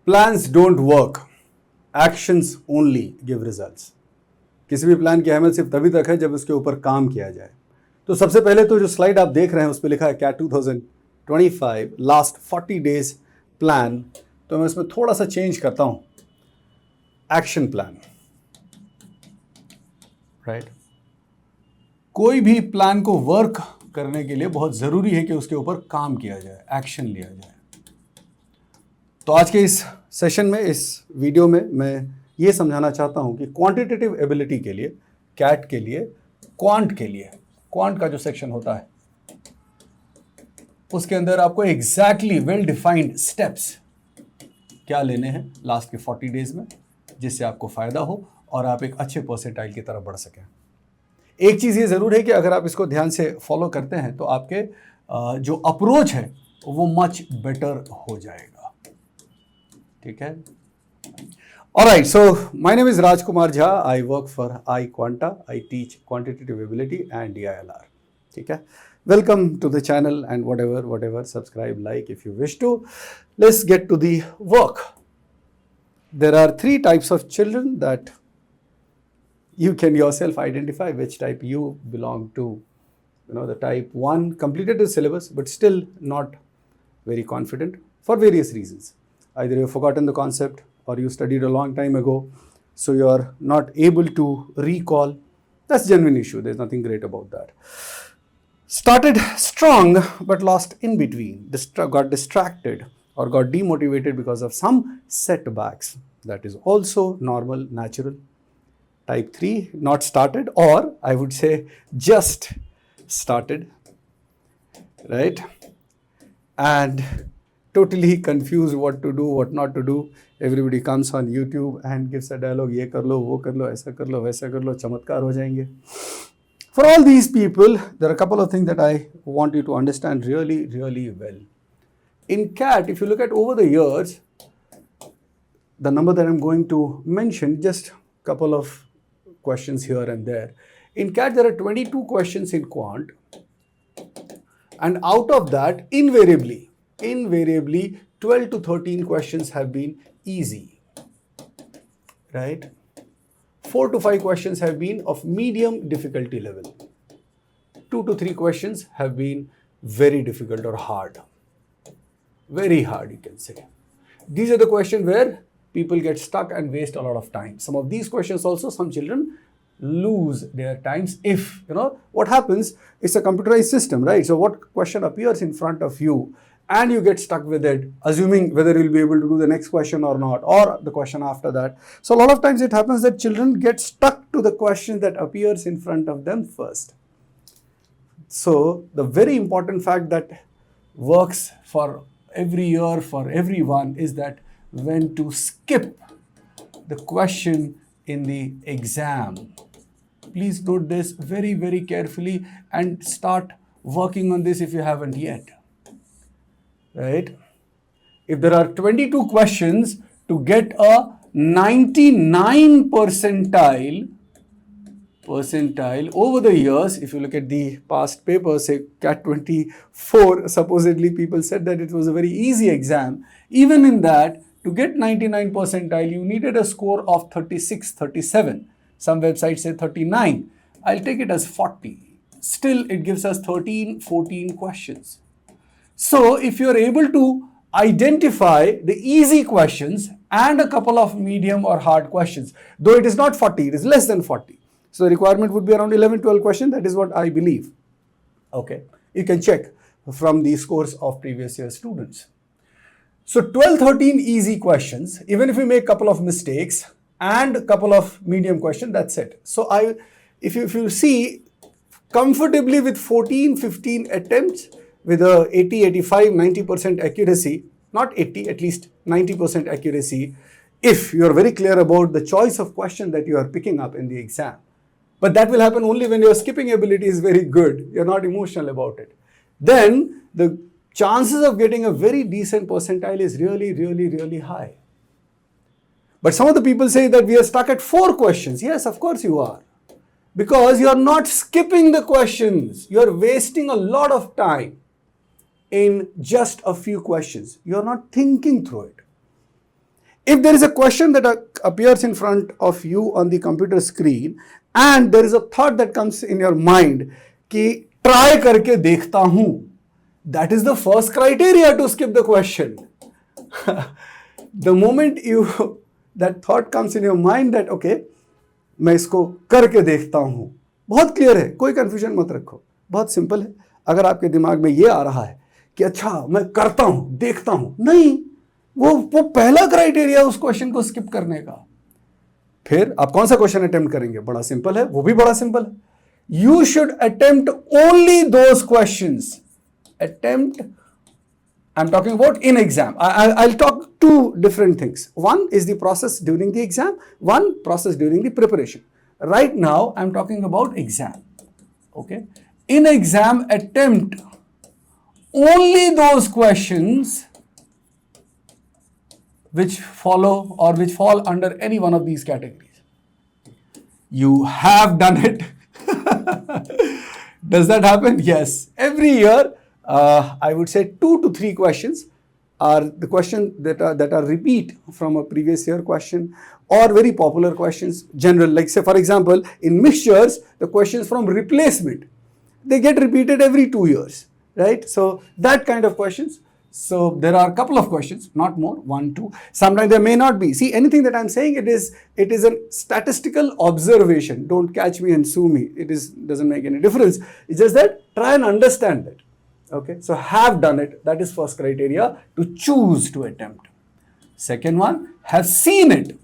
Plans don't work, actions only give results. किसी भी plan की अहमियत सिर्फ तभी तक है जब उसके ऊपर काम किया जाए। तो सबसे पहले तो जो स्लाइड आप देख रहे हैं उस पर लिखा है कैट 2025 लास्ट 40 डेज प्लान। तो मैं इसमें थोड़ा सा चेंज करता हूं, एक्शन प्लान, राइट। कोई भी प्लान को वर्क करने के लिए बहुत जरूरी है कि उसके ऊपर काम किया जाए, एक्शन लिया जाए। तो आज के इस सेशन में, इस वीडियो में मैं ये समझाना चाहता हूं कि क्वांटिटेटिव एबिलिटी के लिए, कैट के लिए, क्वांट के लिए, क्वांट का जो सेक्शन होता है उसके अंदर आपको एग्जैक्टली वेल डिफाइंड स्टेप्स क्या लेने हैं लास्ट के 40 डेज में, जिससे आपको फायदा हो और आप एक अच्छे परसेंटाइल की तरफ बढ़ सकें। एक चीज ये जरूर है कि अगर आप इसको ध्यान से फॉलो करते हैं तो आपके जो अप्रोच है वो मच बेटर हो जाएगा। ठीक है। Alright, so my name is Rajkumar Jha. I work for iQuanta. I teach quantitative ability and DILR. ठीक है। Welcome to the channel and whatever, subscribe, like if you wish to. Let's get to the work. There are 3 types of children that you can yourself identify which type you belong to. You know, the type 1 completed the syllabus but still not very confident for various reasons. Either you've forgotten the concept or you studied a long time ago, so you're not able to recall. That's a genuine issue. There's nothing great about that. Started strong but lost in between, got distracted or got demotivated because of some setbacks. That is also normal, natural. Type 3, not started, or I would say just started, right? And totally confused what to do, what not to do. Everybody comes on YouTube and gives a dialogue, ये कर लो, वो कर लो, ऐसा कर लो, वैसा कर लो, चमत्कार हो जाएंगे. For all these people, there are a couple of things that I want you to understand really, really well. In CAT, if you look at over the years, the number that I'm going to mention, just a couple of questions here and there. In CAT, there are 22 questions in quant, and out of that, invariably 12 to 13 questions have been easy, right? 4 to 5 questions have been of medium difficulty level. 2 to 3 questions have been very difficult or hard. Very hard, you can say. These are the questions where people get stuck and waste a lot of time. Some of these questions also, some children lose their times if, what happens, it's a computerized system, right? So what question appears in front of you and you get stuck with it, assuming whether you'll be able to do the next question or not, or the question after that. So a lot of times it happens that children get stuck to the question that appears in front of them first. So the very important fact that works for every year, for everyone, is that when to skip the question in the exam. Please note this very, very carefully and start working on this if you haven't yet. Right? If there are 22 questions to get a 99 percentile over the years, if you look at the past papers, say CAT 24, supposedly people said that it was a very easy exam. Even in that, to get 99 percentile, you needed a score of 36, 37. Some websites say 39. I'll take it as 40. Still, it gives us 13, 14 questions. So, if you're able to identify the easy questions and a couple of medium or hard questions, though it is not 40, it is less than 40. So, the requirement would be around 11, 12 questions. That is what I believe. Okay. You can check from the scores of previous year students. So, 12, 13 easy questions. Even if we make a couple of mistakes and a couple of medium questions, that's it. So, if you see comfortably with 14, 15 attempts, with a 80, 85, 90% accuracy, not 80, at least 90% accuracy, if you are very clear about the choice of question that you are picking up in the exam. But that will happen only when your skipping ability is very good. You're not emotional about it. Then the chances of getting a very decent percentile is really, really, really high. But some of the people say that we are stuck at 4 questions. Yes, of course you are. Because you are not skipping the questions. You are wasting a lot of time in just a few questions. You are not thinking through it. if there is a question that appears in front of you on the computer screen and there is a thought that comes in your mind कि try करके देखता हूं, that is the first criteria to skip the question. The moment that thought comes in your mind that okay, मैं इसको करके देखता हूं, बहुत क्लियर है, कोई कंफ्यूजन मत रखो, बहुत सिंपल है. अगर आपके दिमाग में ये आ रहा है कि अच्छा मैं करता हूं, देखता हूं, नहीं, वो पहला क्राइटेरिया उस क्वेश्चन को स्किप करने का. फिर आप कौन सा क्वेश्चन अटेम्प्ट करेंगे? बड़ा सिंपल है, वो भी बड़ा सिंपल है. You should attempt only those questions. Attempt, I'm talking about in exam. I'll talk two different things. One is the process during the exam, one process during the preparation. Right now, I'm talking about exam. Okay. In exam, attempt only those questions which follow or which fall under any one of these categories. You have done it. Does that happen? Yes. Every year, I would say 2 to 3 questions are the questions that are repeat from a previous year question or very popular questions. General, like say for example, in mixtures, the questions from replacement, they get repeated every 2 years, right? So that kind of questions. So there are a couple of questions, not more, 1, 2. Sometimes there may not be. See, anything that I'm saying, it is a statistical observation. Don't catch me and sue me. Doesn't make any difference. It's just that try and understand that. Okay, so have done it. That is first criteria to choose to attempt. Second one, have seen it.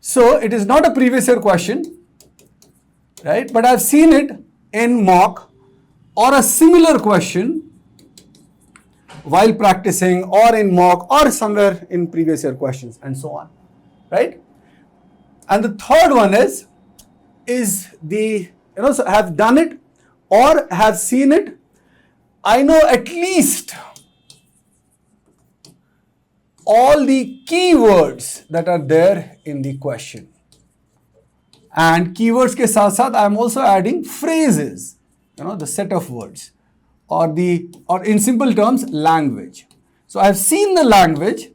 So it is not a previous year question, right? But I've seen it in mock or a similar question while practicing or in mock or somewhere in previous year questions and so on, right? And the third one is so have done it or have seen it. I know at least all the keywords that are there in the question. And keywords ke saath saath I am also adding phrases, the set of words or in simple terms, language. So I have seen the language,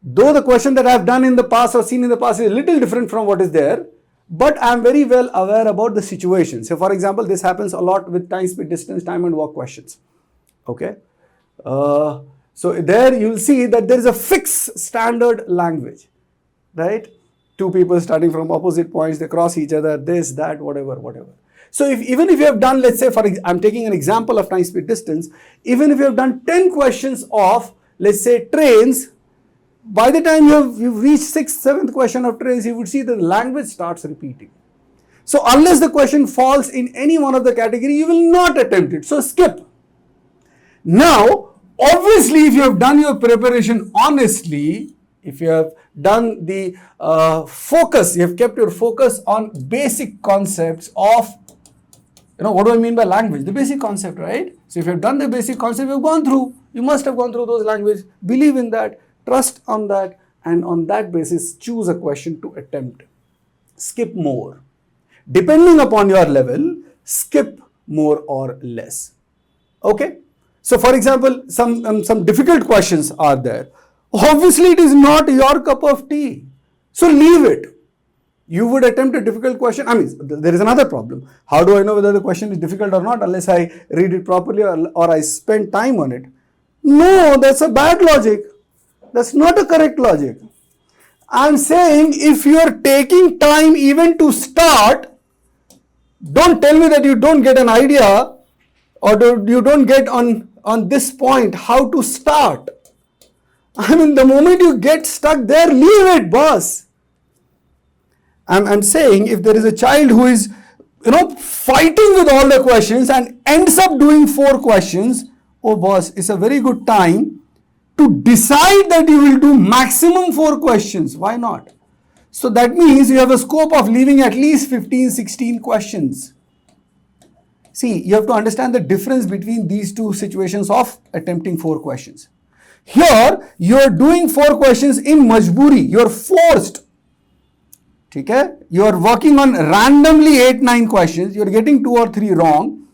though the question that I have done in the past or seen in the past is a little different from what is there. But I am very well aware about the situation. So for example, this happens a lot with time, speed, distance, time and walk questions. Okay. So there you will see that there is a fixed standard language, right? 2 people starting from opposite points, they cross each other, this, that, whatever. So even if you have done, let's say, I'm taking an example of time, speed, distance, even if you have done 10 questions of, let's say, trains, by the time you've reached 6th, 7th question of trains, you would see the language starts repeating. So unless the question falls in any one of the category, you will not attempt it. So skip. Now, obviously, if you have done your preparation honestly, if you have done the focus, you have kept your focus on basic concepts of, what do I mean by language? The basic concept, right? So if you have done the basic concept, you have gone through. You must have gone through those languages. Believe in that. Trust on that, and on that basis, choose a question to attempt. Skip more. Depending upon your level, skip more or less. Okay? So for example, some difficult questions are there. Obviously, it is not your cup of tea. So leave it. You would attempt a difficult question. I mean, there is another problem. How do I know whether the question is difficult or not unless I read it properly or I spend time on it? No, that's a bad logic. That's not a correct logic. I'm saying if you are taking time even to start, don't tell me that you don't get an idea or you don't get on this point how to start. I mean, the moment you get stuck there, leave it, boss. I'm saying if there is a child who is, fighting with all the questions and ends up doing 4 questions, oh boss, it's a very good time to decide that you will do maximum 4 questions. Why not? So that means you have a scope of leaving at least 15, 16 questions. See, you have to understand the difference between these two situations of attempting 4 questions. Here, you are doing 4 questions in majburi. You are forced. Okay? You are working on randomly 8-9 questions. You are getting 2 or 3 wrong,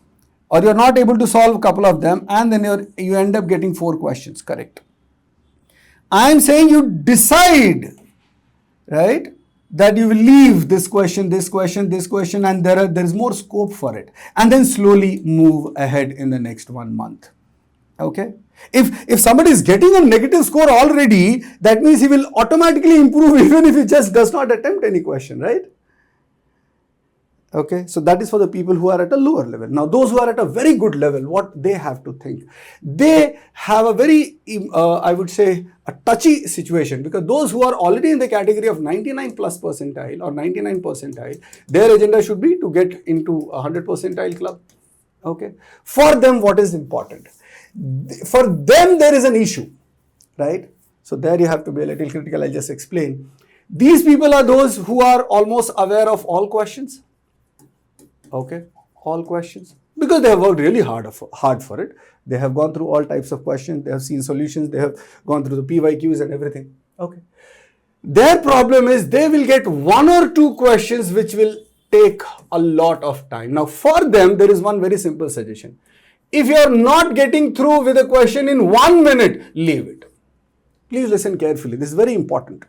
or you are not able to solve a couple of them, and then you end up getting 4 questions correct. I am saying you decide, right, that you will leave this question, and there is more scope for it, and then slowly move ahead in the next 1 month. Okay. If somebody is getting a negative score already, that means he will automatically improve even if he just does not attempt any question, right? Okay, so that is for the people who are at a lower level. Now, those who are at a very good level, what they have to think? They have a very, I would say, a touchy situation, because those who are already in the category of 99 plus percentile or 99 percentile, their agenda should be to get into 100 percentile club. Okay, for them, what is important? For them, there is an issue, right? So there you have to be a little critical. I'll just explain. These people are those who are almost aware of all questions. Okay, all questions, because they have worked really hard for it. They have gone through all types of questions. They have seen solutions. They have gone through the PYQs and everything. Okay. Their problem is they will get 1 or 2 questions which will take a lot of time. Now, for them, there is one very simple suggestion. If you are not getting through with a question in 1 minute, leave it. Please listen carefully. This is very important.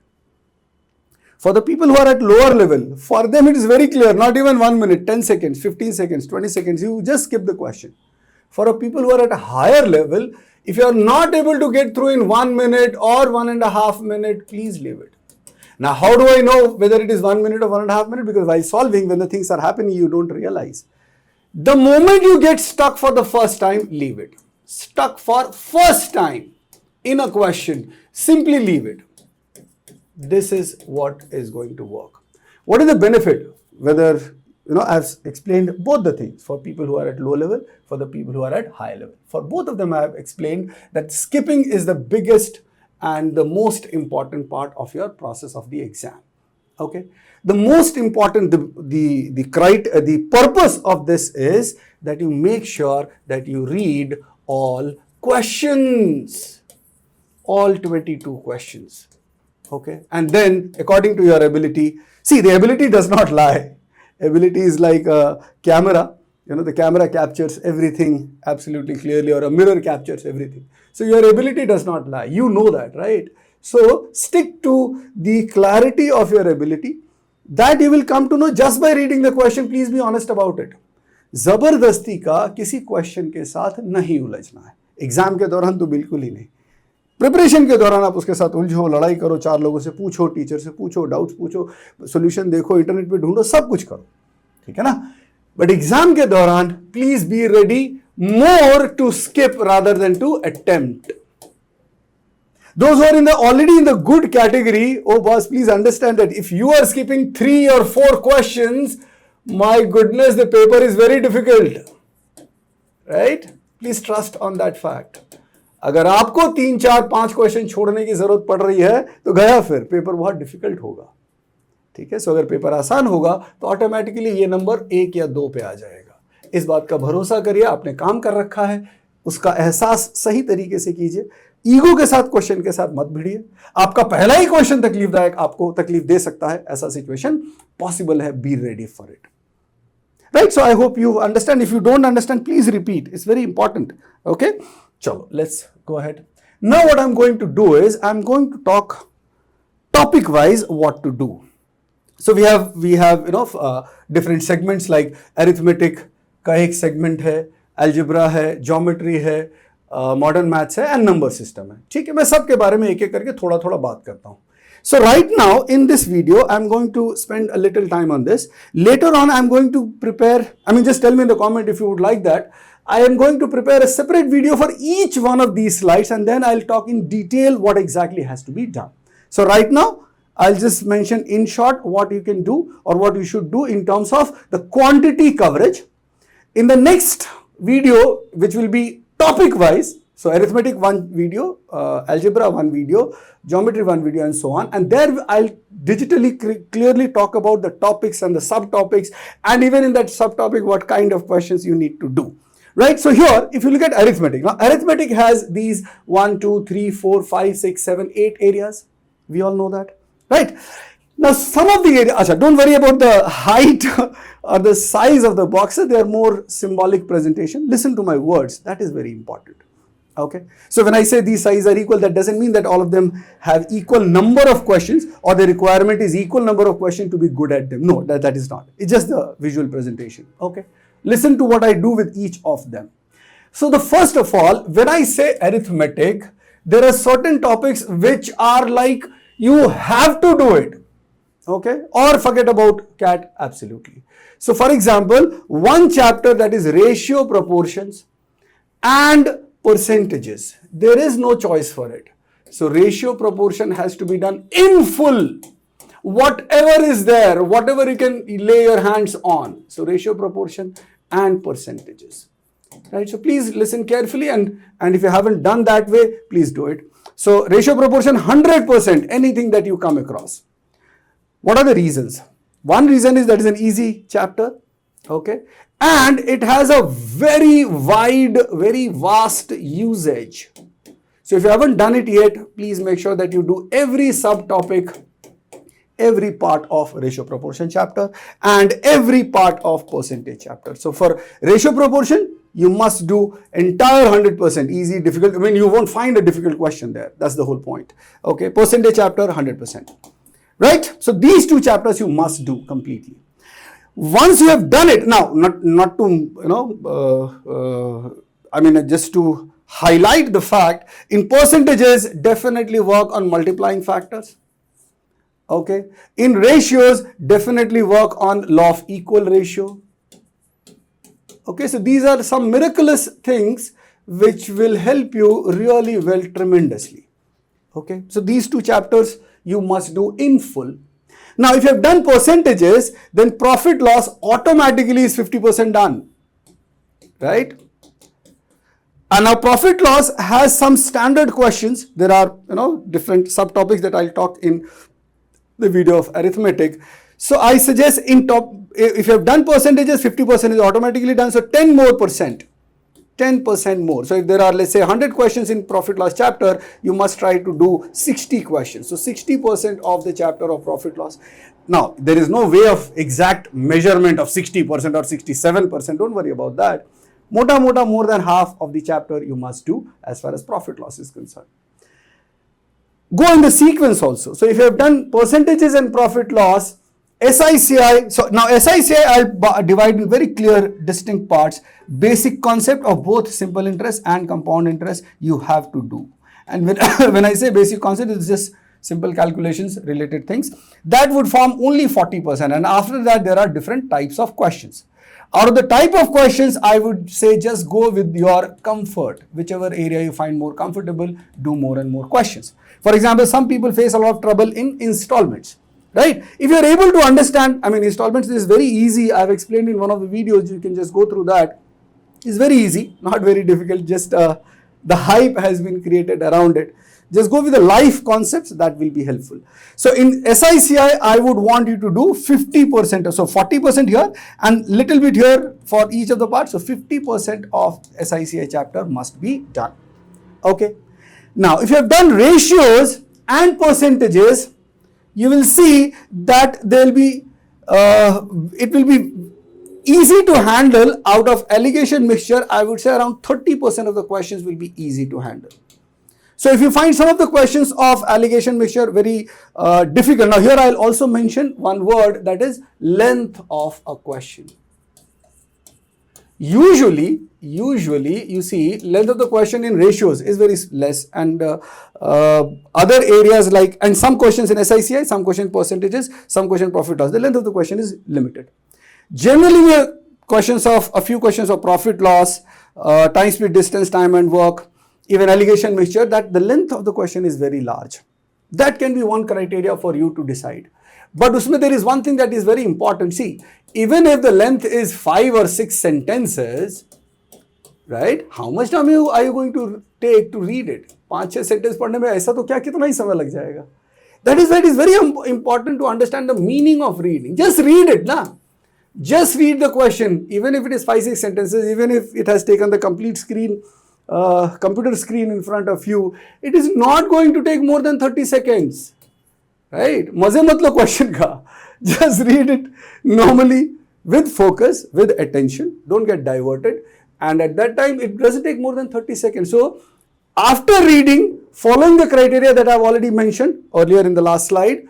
For the people who are at lower level, for them it is very clear, not even 1 minute, 10 seconds, 15 seconds, 20 seconds, you just skip the question. For a people who are at a higher level, if you are not able to get through in 1 minute or 1.5 minutes, please leave it. Now, how do I know whether it is 1 minute or 1.5 minutes? Because while solving, when the things are happening, you don't realize. The moment you get stuck for the first time, leave it. Stuck for first time in a question, simply leave it. This is what is going to work. What is the benefit? Whether, I've explained both the things for people who are at low level, for the people who are at high level. For both of them, I have explained that skipping is the biggest and the most important part of your process of the exam. Okay. The most important, the purpose of this is that you make sure that you read all questions, all 22 questions. Okay, and then according to your ability, see, the ability does not lie. Ability is like a camera. The camera captures everything absolutely clearly, or a mirror captures everything. So your ability does not lie. You know that, right? So stick to the clarity of your ability. That you will come to know just by reading the question. Please be honest about it. जबरदस्ती का किसी question के साथ नहीं उलझना है. Exam के दौरान तो बिल्कुल ही नहीं. प्रिपरेशन के दौरान आप उसके साथ उलझो, लड़ाई करो, 4 लोगों से पूछो, टीचर से पूछो, डाउट्स पूछो, सॉल्यूशन देखो, इंटरनेट पे ढूंढो, सब कुछ करो, ठीक है ना. बट एग्जाम के दौरान please be ready more to skip rather than to attempt. Those who are already in the good category, oh boss, please understand that if you are skipping 3 or 4 questions, my goodness, the paper is very difficult, right? Please trust on that fact. अगर आपको 3, 4, 5 question छोड़ने की जरूरत पड़ रही है तो गया, फिर पेपर बहुत डिफिकल्ट होगा, ठीक है. सो अगर पेपर आसान होगा तो ऑटोमेटिकली ये नंबर 1 या 2 पे आ जाएगा. इस बात का भरोसा करिए, आपने काम कर रखा है, उसका एहसास सही तरीके से कीजिए. ईगो के साथ क्वेश्चन के साथ मत भिड़िए. आपका पहला ही क्वेश्चन तकलीफदायक आपको तकलीफ दे सकता है, ऐसा सिचुएशन पॉसिबल है. Be ready for it, right. So I hope you understand. If you don't understand, please repeat. It's very important. Okay, चलो, let's go ahead. Now what I'm going to do is I'm going to talk topic wise what to do. So we have different segments like arithmetic का एक segment है, algebra है, geometry है, modern maths है and number system है. ठीक है, मैं सबके बारे में एक एक करके थोड़ा थोड़ा बात करता हूँ. So right now in this video I'm going to spend a little time on this. Later on I'm going to prepare, just tell me in the comment if you would like that. I am going to prepare a separate video for each one of these slides, and then I'll talk in detail what exactly has to be done. So right now, I'll just mention in short what you can do or what you should do in terms of the quantity coverage. In the next video, which will be topic wise, so arithmetic 1 video, algebra 1 video, geometry 1 video, and so on. And there I'll digitally clearly talk about the topics and the subtopics, and even in that subtopic, what kind of questions you need to do. Right, so here, if you look at arithmetic, now arithmetic has these 1, 2, 3, 4, 5, 6, 7, 8 areas. We all know that, right? Now, some of the areas, don't worry about the height or the size of the boxes. They are more symbolic presentation. Listen to my words. That is very important. Okay, so when I say these sizes are equal, that doesn't mean that all of them have equal number of questions or the requirement is equal number of questions to be good at them. No, that is not. It's just the visual presentation. Okay, listen to what I do with each of them. So the first of all, when I say arithmetic, there are certain topics which are like you have to do it. Okay, or forget about CAT absolutely. So for example, one chapter that is ratio proportions and percentages, there is no choice for it. So ratio proportion has to be done in full. Whatever is there, whatever you can lay your hands on. So ratio proportion and percentages. Right, so please listen carefully, and if you haven't done that way, please do it. So ratio proportion 100%, anything that you come across. What are the reasons? One reason is that is an easy chapter, okay, and it has a very wide, very vast usage. So if you haven't done it yet, please make sure that you do every subtopic, every part of ratio proportion chapter and every part of percentage chapter. So for ratio proportion, you must do entire 100%, easy, difficult. I mean, you won't find a difficult question there. That's the whole point. Okay, percentage chapter 100%. Right? So these two chapters you must do completely. Once you have done it, now not to I mean just to highlight the fact, in percentages definitely work on multiplying factors. Okay, in ratios definitely work on law of equal ratio. Okay, so these are some miraculous things which will help you really well tremendously. Okay, so these two chapters you must do in full. Now, if you have done percentages, then profit loss automatically is 50% done, right? And now profit loss has some standard questions. There are, different subtopics that I'll talk in the video of arithmetic. So I suggest if you have done percentages, 50% is automatically done. So 10% more. So if there are, let's say 100 questions in profit loss chapter, you must try to do 60 questions. So 60% of the chapter of profit loss. Now, there is no way of exact measurement of 60% or 67%. Don't worry about that. More than half of the chapter you must do as far as profit loss is concerned. Go in the sequence also. So if you have done percentages and profit loss, SICI, so now SICI I'll divide in very clear distinct parts. Basic concept of both simple interest and compound interest you have to do. And when I say basic concept, it's just simple calculations related things. That would form only 40%, and after that there are different types of questions. Out of the type of questions, I would say just go with your comfort. Whichever area you find more comfortable, do more and more questions. For example, some people face a lot of trouble in installments. Right? If you are able to understand, I mean, installments is very easy. I have explained in one of the videos. You can just go through that. It's very easy, not very difficult. Just the hype has been created around it. Just go with the life concepts. That will be helpful. So in SICI, I would want you to do 50%. So 40% here and little bit here for each of the parts. So 50% of SICI chapter must be done. Okay. Now, if you have done ratios and percentages, you will see that there will be, it will be easy to handle. Out of alligation mixture, I would say around 30% of the questions will be easy to handle. So if you find some of the questions of alligation mixture very difficult, now here I'll also mention one word, that is length of a question. Usually you see length of the question in ratios is very less, and other areas like, and some questions in SICI, some question percentages, some question profit loss, the length of the question is limited. Generally, a few questions of profit loss, time, speed, distance, time and work, even alligation mixture, that the length of the question is very large. That can be one criteria for you to decide. But usme there is one thing that is very important. See, even if the length is 5 or 6 sentences, right? How much time are you going to take to read it? 5-6 sentences पढ़ने में ऐसा तो क्या कितना ही समय लग जाएगा? That is why it is very important to understand the meaning of reading. Just read it, na. Just read the question, even if it is 5-6 sentences, even if it has taken the complete screen, computer screen in front of you, it is not going to take more than 30 seconds. Right? मजे मत लो question का. Just read it normally with focus, with attention. Don't get diverted. And at that time, it doesn't take more than 30 seconds. So After reading, following the criteria that I've already mentioned earlier in the last slide,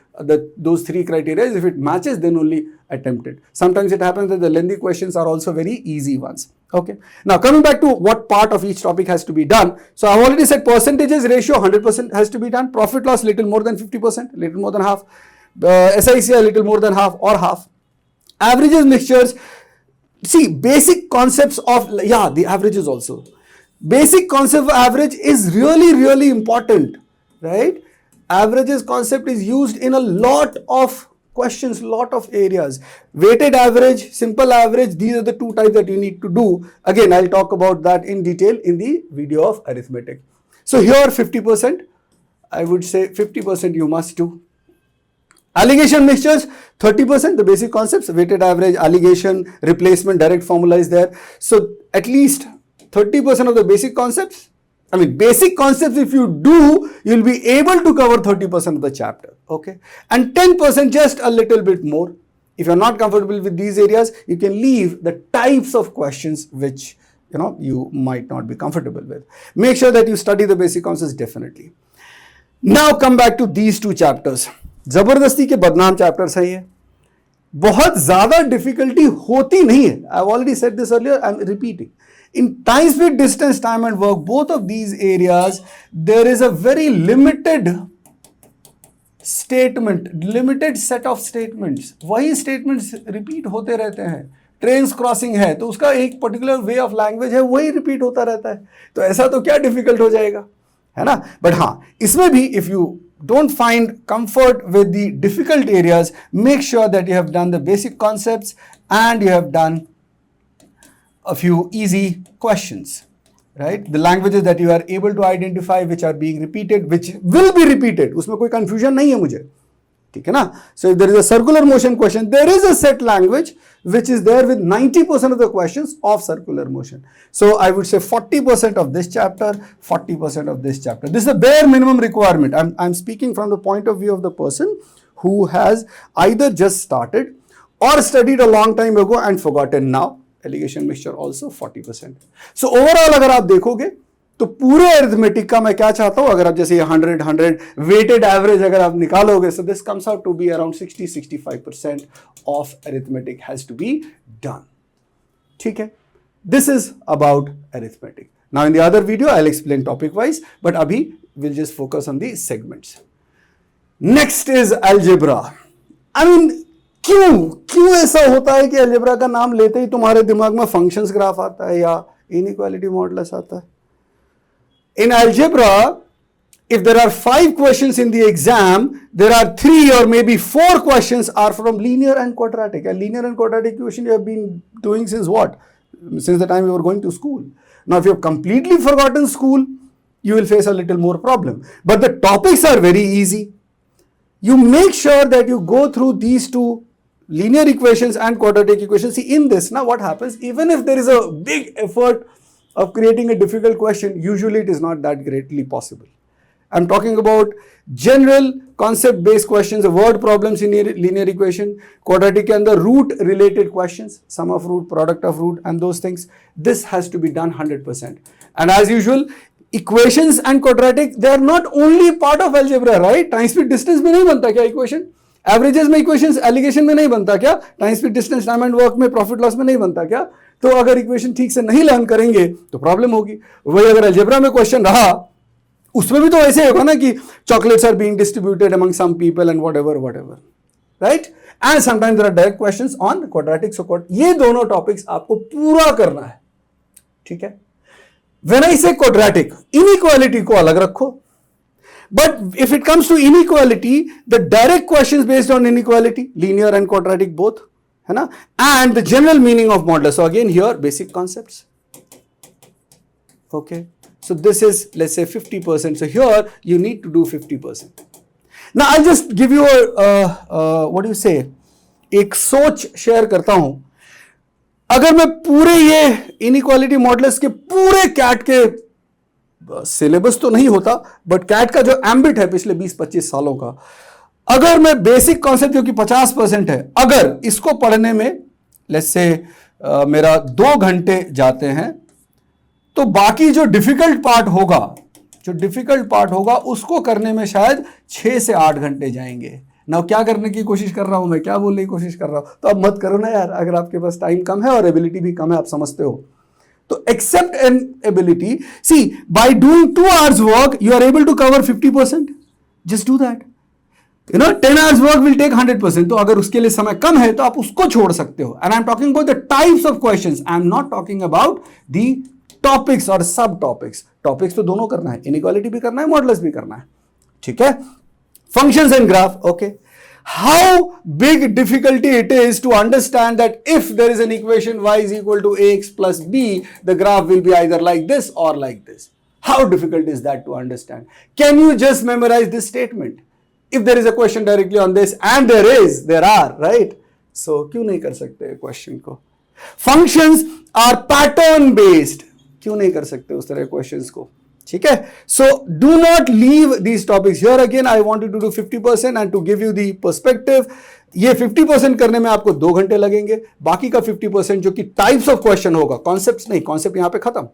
those three criteria, if it matches, then only attempt it. Sometimes it happens that the lengthy questions are also very easy ones. Okay. Now coming back to what part of each topic has to be done. So I've already said percentages ratio 100% has to be done. Profit loss little more than 50%, little more than half. SIC a little more than half or half. Averages, mixtures. See, basic concepts of, the averages also. Basic concept of average is really important, right? Averages concept is used in a lot of questions, lot of areas. Weighted average, simple average, these are the two types that you need to do. Again, I'll talk about that in detail in the video of arithmetic. So here 50%, I would say 50% you must do. Alligation mixtures, 30%, the basic concepts, weighted average, alligation, replacement, direct formula is there. So at least 30% of the basic concepts. I mean, basic concepts, if you do, you'll be able to cover 30% of the chapter, okay? And 10%, just a little bit more. If you're not comfortable with these areas, you can leave the types of questions which, you might not be comfortable with. Make sure that you study the basic concepts definitely. Now come back to these two chapters. जबरदस्ती के बदनाम chapters हैं ये, बहुत ज्यादा difficulty होती नहीं है. I've already said this earlier, I'm repeating. In time, speed, distance, time and work, both of these areas, there is a very limited statement, limited set of statements. वही statements repeat होते रहते हैं. Trains crossing है तो उसका एक particular way of language है, वही रिपीट होता रहता है. तो ऐसा तो क्या डिफिकल्ट हो जाएगा, है ना? बट हाँ, इसमें भी if you don't find comfort with the difficult areas, make sure that you have done the basic concepts and you have done a few easy questions, right? The languages that you are able to identify which are being repeated, which will be repeated, उसमें कोई confusion नहीं है मुझे, ठीक है ना? So if there is a circular motion question, there is a set language which is there with 90% of the questions of circular motion. So I would say 40% of this chapter, 40% of this chapter. This is the bare minimum requirement. I'm speaking from the point of view of the person who has either just started or studied a long time ago and forgotten now. Alligation mixture also 40%. So overall अगर आप देखोगे तो पूरे arithmetic का मैं क्या चाहता हूं, अगर आप जैसे 100 वेटेड एवरेज अगर आप निकालोगे, so this comes out to be around 60-65% of arithmetic has to be done. ठीक है? This is about arithmetic. Now in the other video I'll explain topic wise, but अभी we'll just focus on the segments. Next is algebra. I mean, क्यों ऐसा होता है कि algebra का नाम लेते ही तुम्हारे दिमाग में फंक्शंस ग्राफ आता है या इनइक्वालिटी मॉडुलस आता है? In algebra, if there are 5 questions in the exam, there are 3 or maybe 4 questions are from linear and quadratic. And linear and quadratic equation you have been doing since what? Since the time you were going to school. Now, if you have completely forgotten school, you will face a little more problem. But the topics are very easy. You make sure that you go through these two linear equations and quadratic equations. See, in this, now what happens, even if there is a big effort of creating a difficult question, usually it is not that greatly possible. I'm talking about general concept based questions, word problems in linear equation, quadratic and the root related questions, sum of root, product of root and those things. This has to be done 100%. And as usual, equations and quadratic, they are not only part of algebra, right? Time speed distance में नहीं बनता क्या equation? Averages में equations, alligation में नहीं बनता क्या? Time speed distance, time and work में profit loss में नहीं बनता क्या? तो अगर इक्वेशन ठीक से नहीं लर्न करेंगे तो प्रॉब्लम होगी. वही अगर अलजेब्रा में क्वेश्चन रहा, उसमें भी तो ऐसे होगा ना कि chocolates are being distributed among some people and whatever, right? And sometimes there are direct questions on quadratic. So ये दोनों टॉपिक्स आपको पूरा करना है, ठीक है? व्हेन आई से क्वाड्रेटिक, इनइक्वालिटी को अलग रखो, but if it comes to inequality, the direct questions based on inequality, linear and quadratic both, है ना? And the general meaning of modulus. So again here basic concepts. Okay. So this is, let's say 50%. So here you need to do 50%. Now I'll just give you a what do you say, एक सोच share करता हूं. अगर मैं पूरे ये inequality modulus के पूरे कैट के सिलेबस तो नहीं होता, बट कैट का जो एम्बिट है पिछले 20-25 सालों का, अगर मैं बेसिक कॉन्सेप्ट जो कि 50% है, अगर इसको पढ़ने में लेट्स से मेरा 2 घंटे जाते हैं, तो बाकी जो डिफिकल्ट पार्ट होगा जो डिफिकल्ट पार्ट होगा उसको करने में शायद 6 से 8 घंटे जाएंगे ना। क्या करने की कोशिश कर रहा हूं मैं, क्या बोलने की कोशिश कर रहा हूं, तो अब मत करो ना यार, अगर आपके पास टाइम कम है और एबिलिटी भी कम है, आप समझते हो। तो except an ability, see by doing 2 hours work you are able to cover 50%, just do that. 10 hours work will take 100%, तो अगर उसके लिए समय कम है तो आप उसको छोड़ सकते हो। And I am talking about the types of questions, I am not talking about the topics और सब टॉपिक्स। टॉपिक्स तो दोनों करना है, इनइक्वालिटी भी करना है, मॉडुलस भी करना है, ठीक है। Functions and graph, okay. How big difficulty it is to understand that if there is an equation y is equal to ax plus b, the graph will be either like this or like this. How difficult is that to understand? Can you just memorize this statement? If there is a question directly on this, and there are, right? So, क्यों नहीं कर सकते question को? Functions are pattern based. क्यों नहीं कर सकते उस तरह questions को? ठीक है। So do not leave these topics here. Again I wanted to do 50% and to give you the perspective. ये 50% करने में आपको 2 घंटे लगेंगे, बाकी का 50% जो कि टाइप्स ऑफ क्वेश्चन होगा, कॉन्सेप्ट्स नहीं, कॉन्सेप्ट यहां पे खत्म,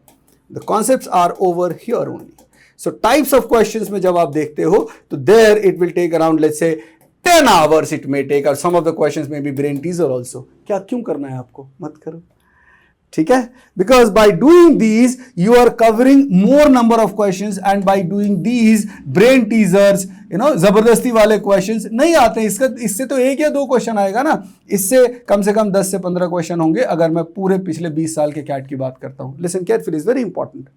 the concepts are over here only. So types of questions में जब आप देखते हो तो there it will take around let's say 10 hours it may take, और सम ऑफ द क्वेश्चंस में बी ब्रेन टीजर ऑल्सो। क्या क्यों करना है आपको, मत करो, ठीक है। Because by doing these you are covering more number of questions, and bye doing these brain teasers, जबरदस्ती वाले क्वेश्चंस नहीं आते हैं। इससे तो 1 या 2 क्वेश्चन आएगा ना, इससे कम से कम 10 से 15 क्वेश्चन होंगे अगर मैं पूरे पिछले 20 साल के कैट की बात करता हूं। Listen carefully, is very important.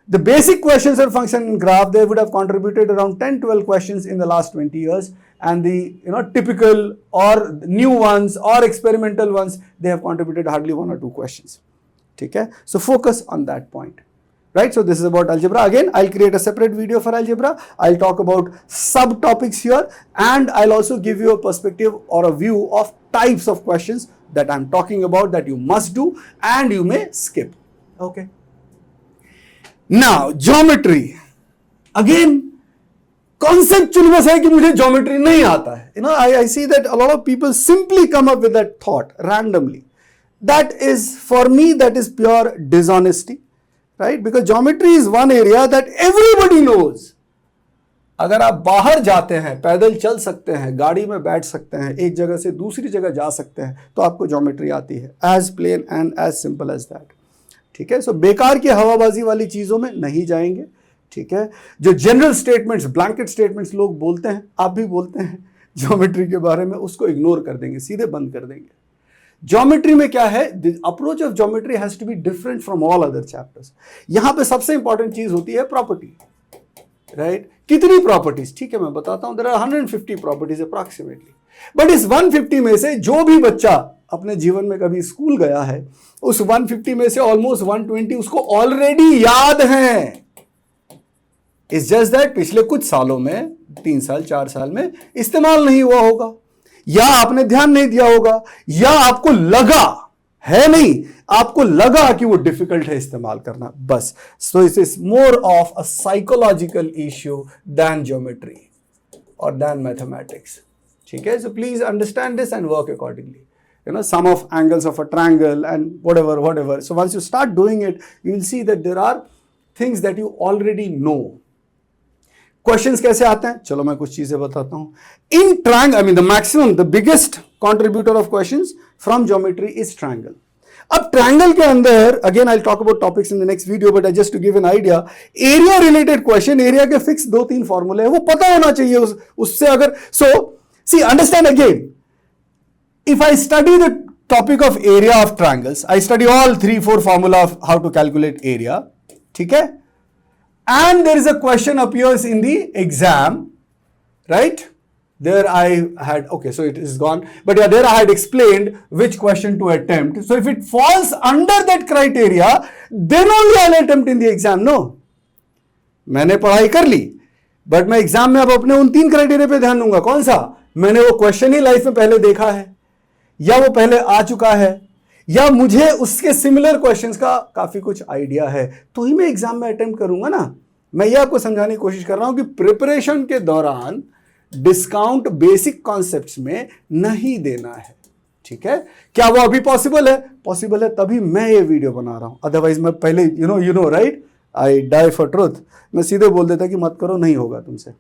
The basic questions and function in graph, they would have contributed around 10-12 questions in the last 20 years, and the typical or new ones or experimental ones, they have contributed hardly 1 or 2 questions. Okay, so focus on that point, right? So this is about algebra. Again, I'll create a separate video for algebra. I'll talk about subtopics here, and I'll also give you a perspective or a view of types of questions that I'm talking about that you must do and you may skip. Okay. Now, geometry. Again, conceptual बस है कि मुझे geometry नहीं आता है। I see that a lot of people simply come up with that thought randomly. That is, for me, that is pure dishonesty, right? Because geometry is one area that everybody knows. अगर आप बाहर जाते हैं, पैदल चल सकते हैं, गाड़ी में बैठ सकते हैं, एक जगह से दूसरी जगह जा सकते हैं, तो आपको geometry आती है। As plain and as simple as that. ठीक है। सो बेकार की हवाबाजी वाली चीजों में नहीं जाएंगे, ठीक है। जो जनरल स्टेटमेंट्स, ब्लैंकेट स्टेटमेंट्स लोग बोलते हैं, आप भी बोलते हैं ज्योमेट्री के बारे में, उसको इग्नोर कर देंगे, सीधे बंद कर देंगे। ज्योमेट्री में क्या है, the approach of geometry has to be different from all other chapters. यहां पे सबसे इंपॉर्टेंट चीज होती है प्रॉपर्टी, राइट? कितनी प्रॉपर्टीज, ठीक है, मैं बताता हूं। There are 150 properties approximately, but इस 150 में से जो भी बच्चा अपने जीवन में कभी स्कूल गया है, उस 150 में से ऑलमोस्ट 120 उसको ऑलरेडी याद है। इट्स जस्ट दैट पिछले कुछ सालों में, 3 साल 4 साल में इस्तेमाल नहीं हुआ होगा, या आपने ध्यान नहीं दिया होगा, या आपको लगा है नहीं, आपको लगा कि वो डिफिकल्ट है इस्तेमाल करना, बस। So it is more of a psychological issue than geometry और दैन मैथमेटिक्स, ठीक है। So please understand this and work accordingly. Sum of angles of a triangle and whatever. So once you start doing it, you will see that there are things that you already know. Questions कैसे आते हैं? चलो मैं कुछ चीजें बताता हूं। In triangle, I mean the maximum, the biggest contributor of questions from geometry is triangle. अब ट्रायंगल के अंदर, again I talk about topics in the next video, but just to give an idea, area related question, area के fix 2-3 फॉर्मूले हैं, वो पता होना चाहिए उससे अगर, so see understand again, if I study the topic of area of triangles, I study all 3-4 formula of how to calculate area, ठीक है, and there is a question appears in the exam, right? There I had, okay, so it is gone, but yeah, there I had explained which question to attempt. So if it falls under that criteria, then only I'll attempt in the exam. No, मैंने पढ़ाई कर ली, but मैं exam में अब अपने उन 3 criteria पे ध्यान दूंगा। कौन सा? मैंने वो क्वेश्चन ही लाइफ में पहले देखा है, या वो पहले आ चुका है, या मुझे उसके सिमिलर क्वेश्चंस का काफी कुछ आइडिया है, तो ही मैं एग्जाम में अटेम्प्ट करूंगा ना। मैं ये आपको समझाने की कोशिश कर रहा हूं कि प्रिपरेशन के दौरान डिस्काउंट बेसिक कॉन्सेप्ट्स में नहीं देना है, ठीक है। क्या वो अभी पॉसिबल है? पॉसिबल है, तभी मैं ये वीडियो बना रहा हूं, अदरवाइज मैं पहले you know right, I die for truth, मैं सीधे बोल देता कि मत करो, नहीं होगा तुमसे।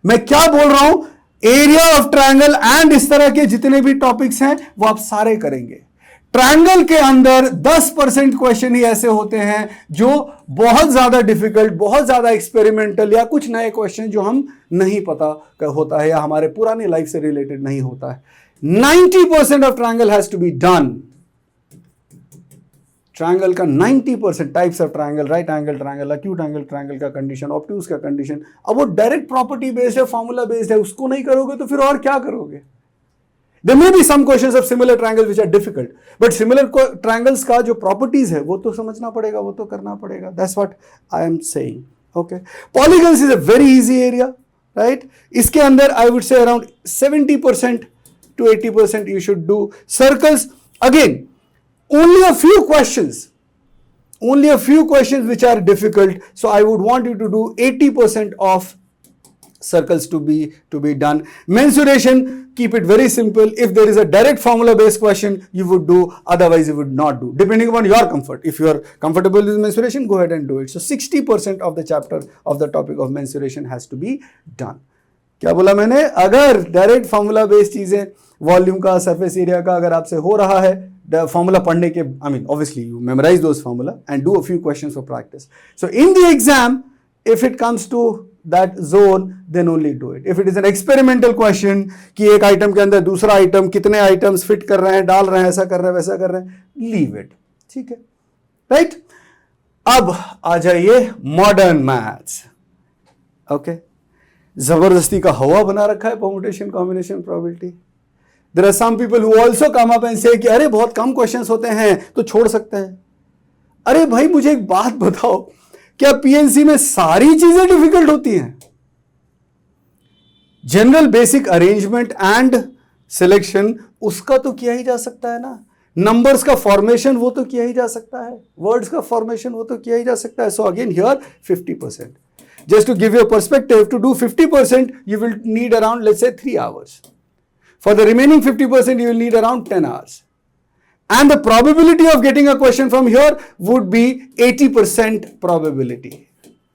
मैं क्या बोल रहा हूं, एरिया ऑफ ट्रायंगल एंड इस तरह के जितने भी टॉपिक्स हैं वो आप सारे करेंगे। ट्रायंगल के अंदर 10% क्वेश्चन ही ऐसे होते हैं जो बहुत ज्यादा डिफिकल्ट, बहुत ज्यादा एक्सपेरिमेंटल या कुछ नए क्वेश्चन जो हम नहीं पता होता है या हमारे पुरानी लाइफ से रिलेटेड नहीं होता है। 90% of triangle has to be done. Triangle का 90% types of triangle, right angle triangle, acute angle triangle का कंडीशन, ऑब्ट्यूज का कंडीशन। अब वो डायरेक्ट प्रॉपर्टी बेस्ड है, फॉर्मूला बेस्ड है, उसको नहीं करोगे तो फिर और क्या करोगे? There may be some questions of similar triangles which are difficult, but similar triangles का जो properties है वो तो समझना पड़ेगा, वो तो करना पड़ेगा. That's what I am saying. Okay. Polygons is a very easy area, right? इसके अंदर I would say around 70% to 80% you should do. Circles, again, only a few questions which are difficult. So I would want you to do 80% of circles to be done. Mensuration, keep it very simple. If there is a direct formula based question, you would do, otherwise you would not do, depending upon your comfort. If you are comfortable with mensuration, go ahead and do it. So 60% of the chapter of the topic of mensuration has to be done. क्या बोला मैंने? अगर direct formula based चीजें, volume का, surface area का अगर आपसे हो रहा है, फॉर्मूला पढ़ने के, I mean obviously you memorise those formula and do a few questions for practice. So in the exam, if it comes to that zone, then only do it. If it is an experimental question कि एक item के अंदर दूसरा item, कितने items fit कर रहे हैं, डाल रहे हैं, ऐसा कर रहे हैं, वैसा कर रहे हैं, लीव इट. ठीक है, राइट? अब आ जाइए मॉडर्न मैथ्स. ओके, जबरदस्ती का हवा बना रखा है permutation, combination, probability. There are some people who also come up and say कि अरे बहुत कम क्वेश्चंस होते हैं तो छोड़ सकते हैं. अरे भाई मुझे एक बात बताओ, क्या पीएनसी में सारी चीजें डिफिकल्ट होती हैं? General basic arrangement and selection उसका तो किया ही जा सकता है ना. नंबर्स का फॉर्मेशन वो तो किया ही जा सकता है, वर्ड्स का फॉर्मेशन वो तो किया ही जा सकता है. So again here 50%. Just to give you perspective, to do 50% you will need around, let's say, 3 hours. For the remaining 50% you will need around 10 hours. And the probability of getting a question from here would be 80% probability.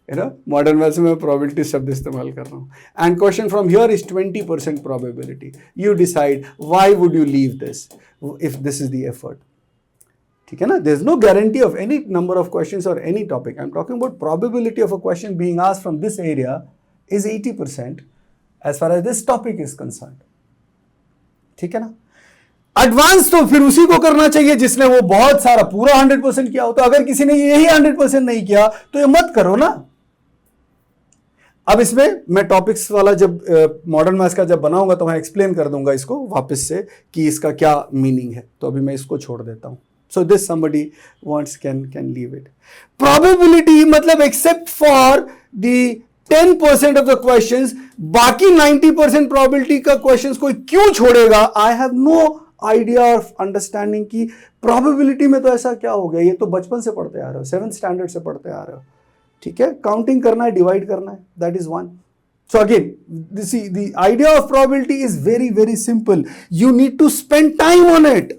You know, modern maths में probability शब्द इस्तेमाल कर रहा हूँ. And question from here is 20% probability. You decide why would you leave this if this is the effort. ठीक है ना? There is no guarantee of any number of questions or any topic. I'm talking about probability of a question being asked from this area is 80% as far as this topic is concerned. ठीक है ना? Advance तो फिर उसी को करना चाहिए जिसने वो बहुत सारा पूरा 100% किया हो. तो अगर किसी ने यही 100% नहीं किया तो ये मत करो ना. अब इसमें मैं टॉपिक्स वाला जब मॉडर्न मैथ्स का जब बनाऊंगा तो मैं एक्सप्लेन कर दूंगा इसको वापस से कि इसका क्या मीनिंग है. तो अभी मैं इसको छोड़ देता हूं. So this somebody wants can leave it. Probability मतलब except for the 10% of the questions, बाकी 90% प्रोबेबिलिटी का क्वेश्चंस कोई क्यों छोड़ेगा? I have no idea of understanding की प्रोबेबिलिटी में तो ऐसा क्या हो गया. ये तो बचपन से पढ़ते आ रहे हो, 7th स्टैंडर्ड से पढ़ते आ रहे हो. ठीक है, काउंटिंग करना है, डिवाइड करना है, that is one. So again the idea of probability is very very simple. You need to spend time on it.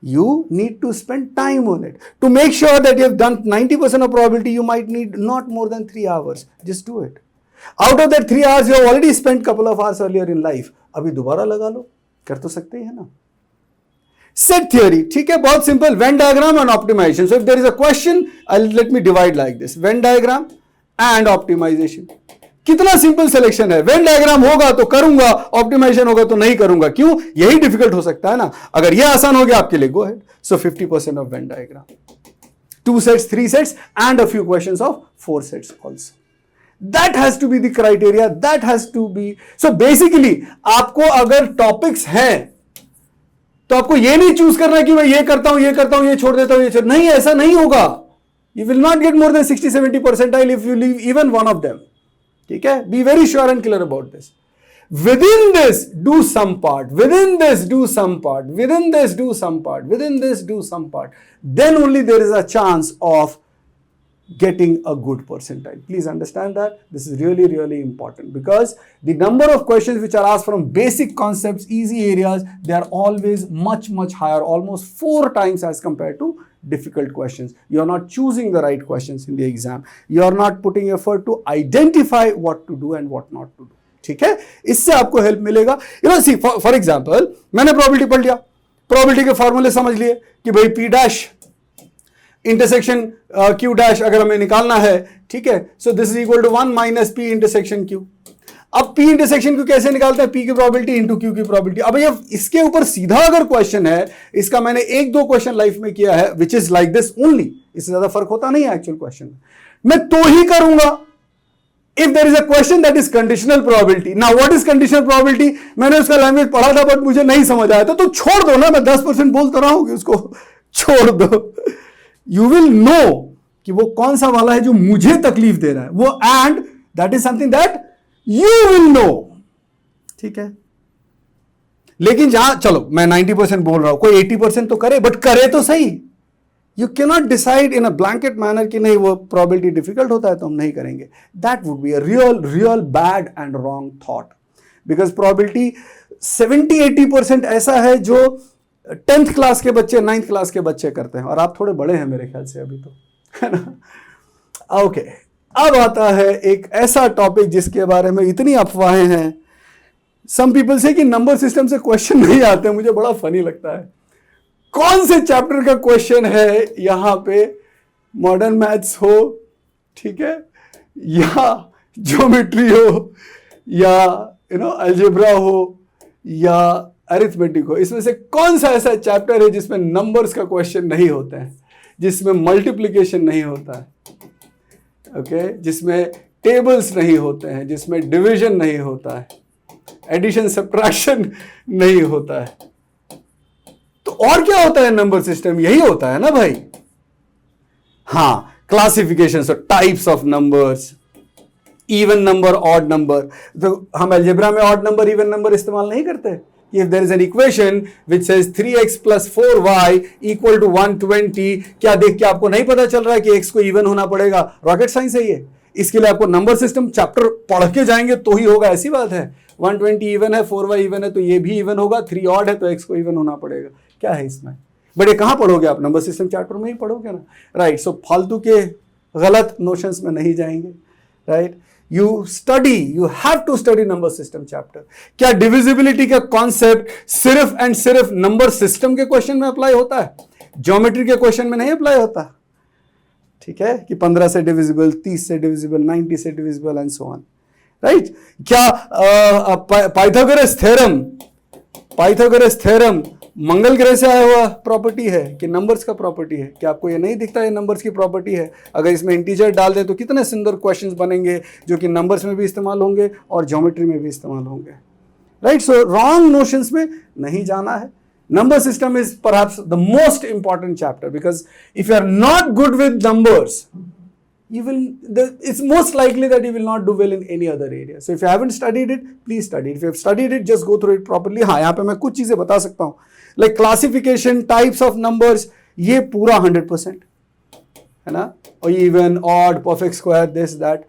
You need to spend time on it. To make sure that you have done 90% of probability, you might need not more than 3 hours. Just do it. Out of that 3 hours, you have already spent couple of hours earlier in life. अभी दोबारा लगा लो, कर तो सकते हैं ना. Set theory, ठीक है, बहुत simple. Venn diagram and optimization. So if there is a question, let me divide like this. Venn diagram and optimization. कितना सिंपल सिलेक्शन है. वेन डायग्राम होगा तो करूंगा, ऑप्टिमाइजेशन होगा तो नहीं करूंगा. क्यों? यही डिफिकल्ट हो सकता है ना. अगर यह आसान हो गया आपके लिए, go ahead. So 50% of Venn diagram, 2 sets, 3 sets and a few questions of 4 sets also. That has to be the criteria. That has to be. So basically आपको अगर टॉपिक्स हैं तो आपको ये नहीं चूज करना है कि मैं ये करता हूं, ये करता हूं, ये छोड़ देता हूं, ये छोड़. नहीं, ऐसा नहीं होगा. You will not get more than 60-70 percentile if you leave even one of them. ठीक है, be very sure and clear about this. Within this, do some part. Within this, do some part. Within this, do some part. Within this, do some part. Then only there is a chance of getting a good percentile. Please understand that. This is really, really important because the number of questions which are asked from basic concepts, easy areas, they are always much, much higher, almost 4 times as compared to difficult questions. You are not choosing the right questions in the exam. You are not putting effort to identify what to do and what not to do. ठीक है, इससे आपको help मिलेगा. See for example मैंने probability पढ़ लिया, probability के फॉर्मूले समझ लिए कि भाई P dash intersection Q dash अगर हमें निकालना है, ठीक है, so this is equal to 1 minus P intersection Q. अब पी इंटरसेक्शन क्यू कैसे निकालते हैं? पी की प्रोबेबिलिटी इंटू क्यू की प्रोबेबिलिटी. अब ये इसके ऊपर सीधा अगर क्वेश्चन है, इसका मैंने 1-2 क्वेश्चन लाइफ में किया है which is like this only, इससे ज्यादा फर्क होता नहीं है एक्चुअल क्वेश्चन में. मैं तो ही करूंगा if there is a question that is conditional probability. Now what is conditional probability? मैंने उसका लैंग्वेज पढ़ा था बट मुझे नहीं समझ आया था, तो छोड़ दो ना, मैं 10% बोलता रहा हूं कि उसको छोड़ दो. You will know कि वो कौन सा वाला है जो मुझे तकलीफ दे रहा है वो, and that is something that you will know. ठीक है, लेकिन जहां चलो मैं 90% बोल रहा हूं, कोई 80% तो करे, बट करे तो सही. You cannot decide in a blanket manner कि नहीं वो probability difficult होता है तो हम नहीं करेंगे. That would be a real bad and wrong thought, because probability 70-80% ऐसा है जो 10th क्लास के बच्चे 9th क्लास के बच्चे करते हैं, और आप थोड़े बड़े हैं मेरे ख्याल से अभी तो, है ना. ओके, अब आता है एक ऐसा टॉपिक जिसके बारे में इतनी अफवाहें हैं. सम पीपल से कि नंबर सिस्टम से क्वेश्चन नहीं आते, मुझे बड़ा फनी लगता है. कौन से चैप्टर का क्वेश्चन है यहां पे? मॉडर्न मैथ्स हो, ठीक है, या ज्योमेट्री हो, या अलजेब्रा हो, या अरिथमेटिक हो, इसमें से कौन सा ऐसा चैप्टर है जिसमें नंबर्स का क्वेश्चन नहीं होता है, जिसमें मल्टीप्लिकेशन नहीं होता है, ओके, जिसमें टेबल्स नहीं होते हैं, जिसमें डिवीजन नहीं होता है, एडिशन सब्ट्रैक्शन नहीं होता है? तो और क्या होता है नंबर सिस्टम? यही होता है ना भाई. हाँ, classification, so types of numbers, even number, odd number. तो हम अलजेब्रा में ऑड नंबर, इवन नंबर इस्तेमाल नहीं करते. If there is an equation which says 3x + 4y = 120, क्या देख के आपको नहीं पता चल रहा है कि x को इवन होना पड़ेगा? रॉकेट साइंस है ये. इसके लिए आपको नंबर सिस्टम चैप्टर पढ़ के जाएंगे तो ही होगा, ऐसी बात है. 120 इवन है, 4y इवन है, तो ये भी इवन होगा. 3 ऑड है तो x को इवन होना पड़ेगा. क्या है इसमें? बट ये कहां पढ़ोगे आप? नंबर सिस्टम चैप्टर में ही पढ़ोगे ना, राइट. सो फालतू के गलत नोशंस में नहीं जाएंगे, right. You study, you have to study number system chapter. क्या डिविजिबिलिटी का कॉन्सेप्ट सिर्फ एंड सिर्फ नंबर सिस्टम के क्वेश्चन में अप्लाई होता है? ज्योमेट्री के क्वेश्चन में नहीं अप्लाई होता, ठीक है, कि 15 से डिविजिबल, 30 से डिविजिबल, 90 से divisible and so on, right. क्या पाइथागोरस थ्योरम मंगल ग्रह से आया हुआ प्रॉपर्टी है कि नंबर्स का प्रॉपर्टी है? क्या आपको ये नहीं दिखता है नंबर्स की प्रॉपर्टी है? अगर इसमें इंटीजर डाल दें तो कितने सुंदर क्वेश्चंस बनेंगे जो कि नंबर्स में भी इस्तेमाल होंगे और ज्योमेट्री में भी इस्तेमाल होंगे, राइट. सो रॉन्ग नोशंस में नहीं जाना है. Number system is perhaps the most important chapter, because if you are not good with numbers, it's most likely that you will not do well in any other area. So if you haven't studied it, please study it. If you have studied it, just go through it properly. हाँ, यहाँ पे मैं कुछ चीजें बता सकता हूँ, like classification, types of numbers, ये पूरा 100% है ना. और even, odd, perfect square, this, that,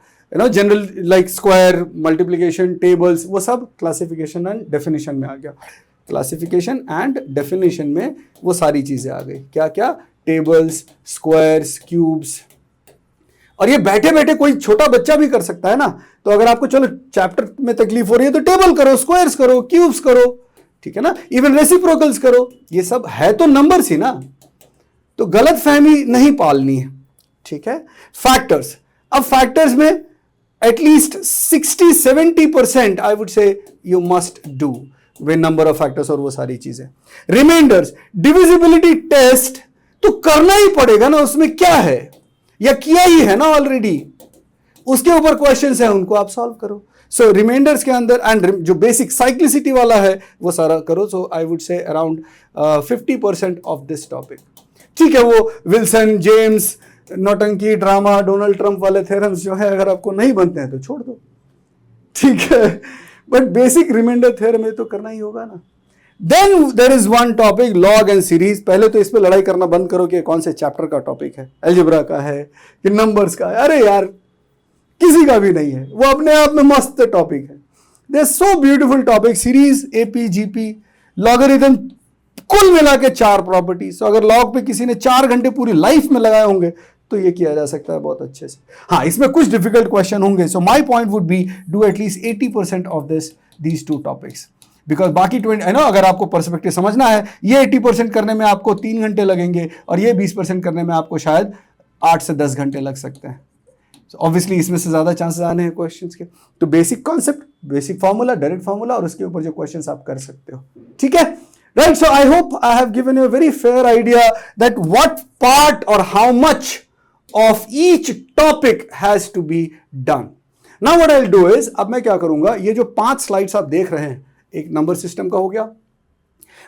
general like square, multiplication, tables, वो सब classification and definition में आ गया. Classification and definition में वो सारी चीजें आ गई. क्या क्या? Tables, squares, cubes. और ये बैठे बैठे कोई छोटा बच्चा भी कर सकता है ना. तो अगर आपको चलो चैप्टर में तकलीफ हो रही है तो टेबल करो, स्क्वायर्स करो, क्यूब्स करो, ठीक है ना, इवन रेसिप्रोकल्स करो. ये सब है तो नंबर्स ही ना. तो गलत फहमी नहीं पालनी है, ठीक है. फैक्टर्स, अब फैक्टर्स में एटलीस्ट 60-70% आई वुड से you must do with number of factors और वो सारी चीजें. रिमाइंडर्स, डिविजिबिलिटी टेस्ट तो करना ही पड़ेगा ना, उसमें क्या है, या किया ही है ना ऑलरेडी, उसके ऊपर क्वेश्चंस है, उनको आप सॉल्व करो. सो रिमाइंडर्स के अंदर एंड जो बेसिक साइक्लिसिटी वाला है वो सारा करो. So I would say around 50% of this topic, ठीक है. वो विल्सन, जेम्स, नौटंकी, ड्रामा, डोनाल्ड ट्रंप वाले थ्योरम्स जो है अगर आपको नहीं बनते हैं तो छोड़ दो, ठीक है. बट बेसिक रिमाइंडर थ्योरम में तो करना ही होगा ना. Then there is one topic, log and series. पहले तो इस पे लड़ाई करना बंद करो कि कौन से चैप्टर का टॉपिक है, अलजेब्रा का है कि नंबर्स का है. अरे यार, किसी का भी नहीं है, वो अपने आप में मस्त टॉपिक है. They are so beautiful topic. Series, AP, GP, logarithm कुल मिला के 4 प्रॉपर्टीज। तो अगर लॉग पे किसी ने 4 घंटे पूरी लाइफ में लगाए होंगे तो ये किया जा सकता है बहुत अच्छे से। हाँ, इसमें कुछ डिफिकल्ट क्वेश्चन होंगे। So my point would be do at least 80% of these 2 topics, because बाकी 20 है ना, अगर आपको पर्सपेक्टिव समझना है, ये 80% करने में आपको 3 घंटे लगेंगे और ये 20% करने में आपको शायद 8 से 10 घंटे लग सकते हैं। ऑब्वियसली इसमें से ज्यादा चांसेस आने हैं क्वेश्चंस के। तो basic concept, basic formula, direct formula और उसके ऊपर जो क्वेश्चंस आप कर सकते हो, ठीक है, right. So I hope I have given you a very fair idea that what part और how much of each topic has to be done. Now what I will do is, अब मैं क्या करूंगा, ये जो 5 स्लाइड्स आप देख रहे हैं, एक नंबर सिस्टम का हो गया,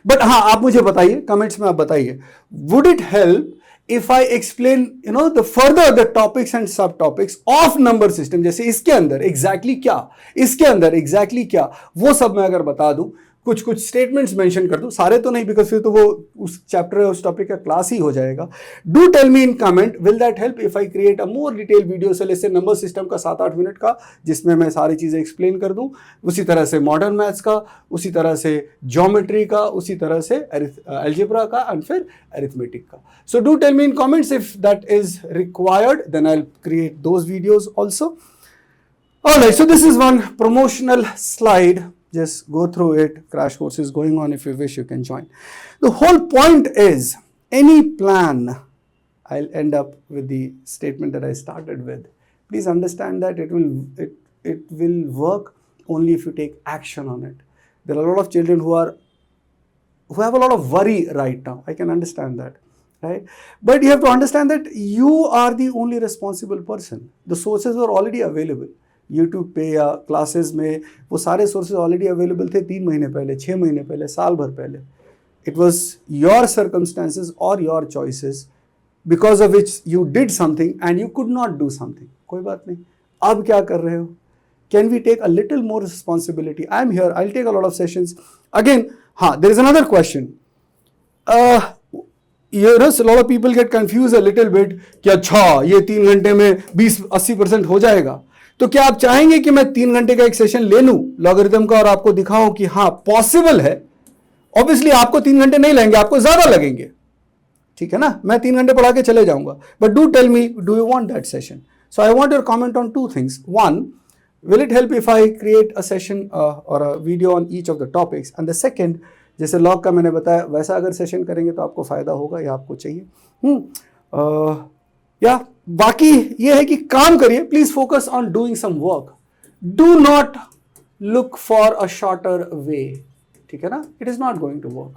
बट हाँ आप मुझे बताइए, कमेंट्स में आप बताइए, would it help if I explain the further the topics and subtopics of number system, जैसे इसके अंदर exactly क्या, इसके अंदर exactly क्या, वो सब मैं अगर बता दूं, कुछ स्टेटमेंट्स मेंशन कर दूं, सारे तो नहीं बिकॉज फिर तो वो उस चैप्टर उस टॉपिक का क्लास ही हो जाएगा। Do tell me in comment, will that help if I create a more detail video, say number system का 7-8 मिनट का, जिसमें मैं सारी चीजें एक्सप्लेन कर दूं, उसी तरह से मॉडर्न मैथ्स का, उसी तरह से ज्योमेट्री का, उसी तरह से अलजेब्रा का एंड फिर अरिथमेटिक का। So do tell me in comments if that is required, then I will create those videos also. Alright, so this is one promotional slide. Just go through it. Crash course is going on. If you wish, you can join. The whole point is, any plan, I'll end up with the statement that I started with. Please understand that it will work only if you take action on it. There are a lot of children who have a lot of worry right now. I can understand that, right? But you have to understand that you are the only responsible person. The sources were already available. YouTube पे या classes में वो सारे sources already available थे 3 महीने पहले, 6 महीने पहले, साल भर पहले। इट वॉज योर सर्कमस्टांसेस और your choices because of which you did something and you could not do something. कोई बात नहीं, अब क्या कर रहे हो? Can we take a little more responsibility? I am here, I will take a lot of sessions again. हाँ, there is another question, a lot of people get confused a little bit कि अच्छा ये 3 घंटे में 20-80% हो जाएगा। तो क्या आप चाहेंगे कि मैं 3 घंटे का एक सेशन ले लूं लॉगरिथम का और आपको दिखाऊं कि हाँ पॉसिबल है? ऑब्वियसली आपको 3 घंटे नहीं लगेंगे, आपको ज्यादा लगेंगे, ठीक है ना? मैं 3 घंटे पढ़ा के चले जाऊंगा, but do tell me, do you want that session? So I want your comment on 2 things. 1, will it help if I create a session और a video on each of the topics? And the second, जैसे log का मैंने बताया वैसा अगर session करेंगे तो आपको फायदा होगा या आपको चाहिए? या बाकी ये है कि काम करिए, please focus on doing some work, do not look for a shorter way, ठीक है ना? It is not going to work,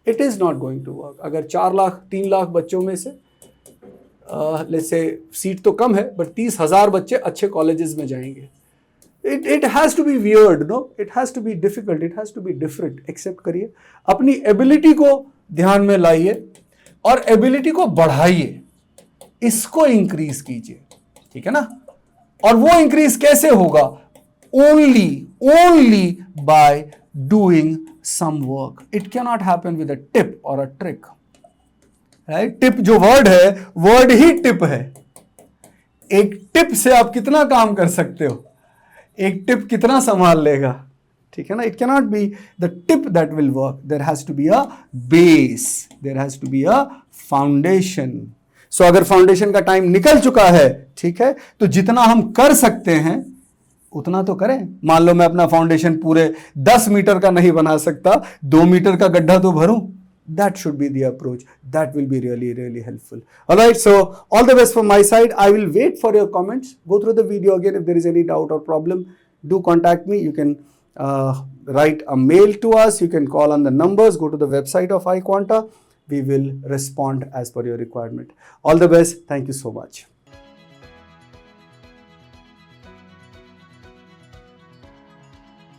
it is not going to work. अगर 4 लाख 3 लाख बच्चों में से लेट्स से सीट तो कम है बट 30,000 बच्चे अच्छे कॉलेजेस में जाएंगे, it has to be weird, no, it has to be difficult, it has to be different। Except करिए, अपनी एबिलिटी को ध्यान में लाइए और एबिलिटी को बढ़ाइए, इसको इंक्रीज कीजिए, ठीक है ना? और वो इंक्रीज कैसे होगा? Only by doing some work. It can not happen with a tip और अ ट्रिक, राइट? टिप जो वर्ड है, वर्ड ही टिप है। एक टिप से आप कितना काम कर सकते हो, एक टिप कितना संभाल लेगा, ठीक है ना? It can not be the tip that will work, there has to be a base, there has to be a foundation. So अगर फाउंडेशन का टाइम निकल चुका है, ठीक है, तो जितना हम कर सकते हैं उतना तो करें। मान लो मैं अपना फाउंडेशन पूरे 10 मीटर का नहीं बना सकता, 2 मीटर का गड्ढा तो भरूं। That should be the approach. That will be really, really helpful. All right. So all the best from my side. I will wait for your comments. Go through the video again. If there is any doubt or problem, do contact me. You can write a mail to us. You can call on the numbers. Go to the website of iQuanta. We will respond as per your requirement. All the best. Thank you so much.